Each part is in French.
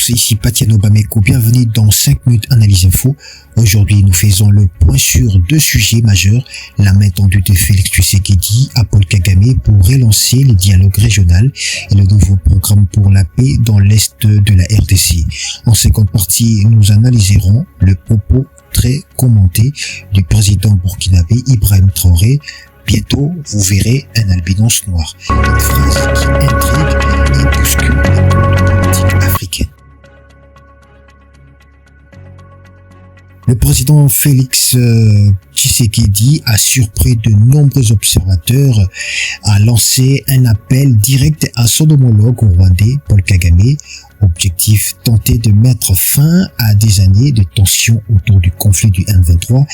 tous, ici Patiano Bameko, bienvenue dans 5 minutes analyse info. Aujourd'hui, nous faisons le point sur 2 sujets majeurs, la main tendue de Félix Tshisekedi à Paul Kagame pour relancer le dialogue régional et le nouveau programme pour la paix dans l'est de la RDC. En seconde partie, nous analyserons le propos très commenté du président burkinabé Ibrahim Traoré. Bientôt, vous verrez un albinos noir. Une phrase qui intrigue et bouscule les politiques africaines. Le président Félix Tshisekedi a surpris de nombreux observateurs à lancer un appel direct à son homologue rwandais, Paul Kagame. Objectif, tenter de mettre fin à des années de tensions autour du conflit du M23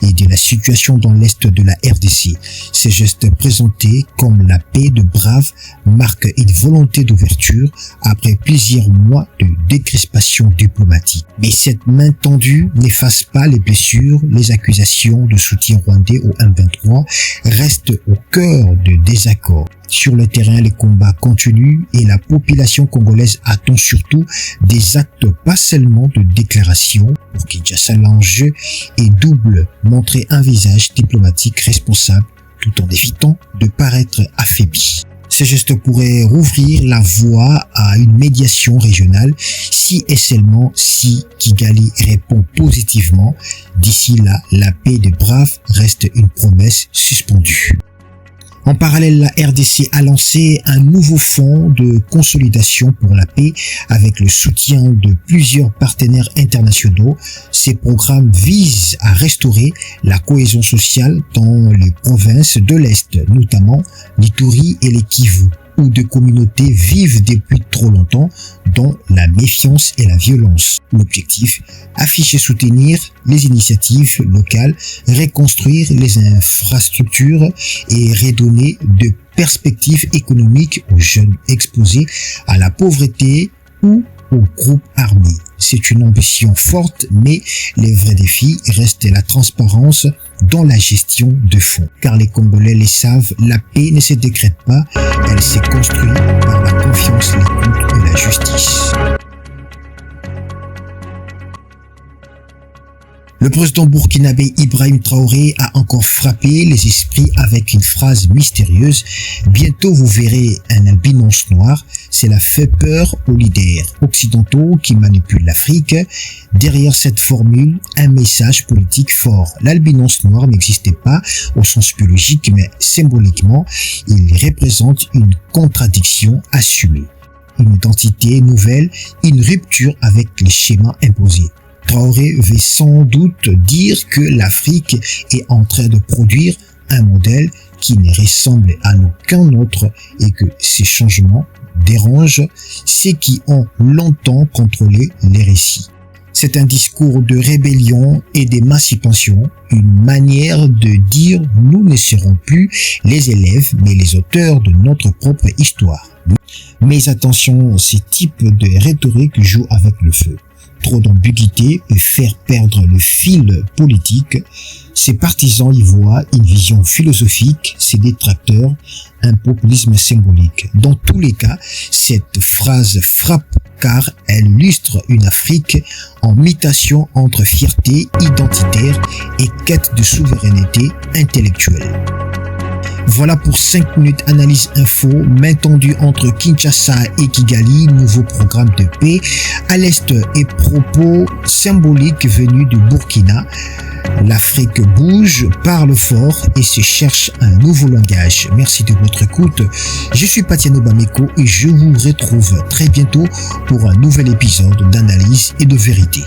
et de la situation dans l'est de la RDC. Ces gestes présentés comme la paix de Brave marquent une volonté d'ouverture après plusieurs mois de décrispation diplomatique. Mais cette main tendue n'efface pas les blessures, les accusations de soutien rwandais au M23 restent au cœur de désaccords. Sur le terrain, les combats continuent et la population congolaise attend surtout des actes, pas seulement de déclarations. Pour Kinshasa, l'enjeu est double, montrer un visage diplomatique responsable tout en évitant de paraître affaibli. Ce geste pourrait rouvrir la voie à une médiation régionale si et seulement si Kigali répond positivement. D'ici là, la paix de Brave reste une promesse suspendue. En parallèle, la RDC a lancé un nouveau fonds de consolidation pour la paix avec le soutien de plusieurs partenaires internationaux. Ces programmes visent à restaurer la cohésion sociale dans les provinces de l'Est, notamment l'Ituri et les Kivu, où des communautés vivent depuis trop longtemps dans la méfiance et la violence. L'objectif, afficher soutenir les initiatives locales, reconstruire les infrastructures et redonner de perspectives économiques aux jeunes exposés à la pauvreté ou aux groupes armés. C'est une ambition forte, mais les vrais défis restent la transparence dans la gestion de fonds. Car les Congolais le savent, la paix ne se décrète pas, elle s'est construite par la confiance, l'écoute et la justice. Le président burkinabé Ibrahim Traoré a encore frappé les esprits avec une phrase mystérieuse. Bientôt vous verrez un albinos noir. Cela fait peur aux leaders occidentaux qui manipulent l'Afrique. Derrière cette formule, un message politique fort. L'albinos noir n'existait pas au sens biologique, mais symboliquement, il représente une contradiction assumée. Une identité nouvelle, une rupture avec les schémas imposés. Traoré veut sans doute dire que l'Afrique est en train de produire un modèle qui ne ressemble à aucun autre et que ces changements dérangent ceux qui ont longtemps contrôlé les récits. C'est un discours de rébellion et d'émancipation, une manière de dire nous ne serons plus les élèves mais les auteurs de notre propre histoire. Mais attention, ce type de rhétorique joue avec le feu. Trop d'ambiguïté peut faire perdre le fil politique. Ses partisans y voient une vision philosophique, ses détracteurs un populisme symbolique. Dans tous les cas, cette phrase frappe car elle illustre une Afrique en mutation entre fierté identitaire et quête de souveraineté intellectuelle. Voilà pour 5 minutes analyse info, main tendue entre Kinshasa et Kigali, nouveau programme de paix à l'Est et propos symboliques venus du Burkina. L'Afrique bouge, parle fort et se cherche un nouveau langage. Merci de votre écoute. Je suis Patiano Bameko et je vous retrouve très bientôt pour un nouvel épisode d'analyse et de vérité.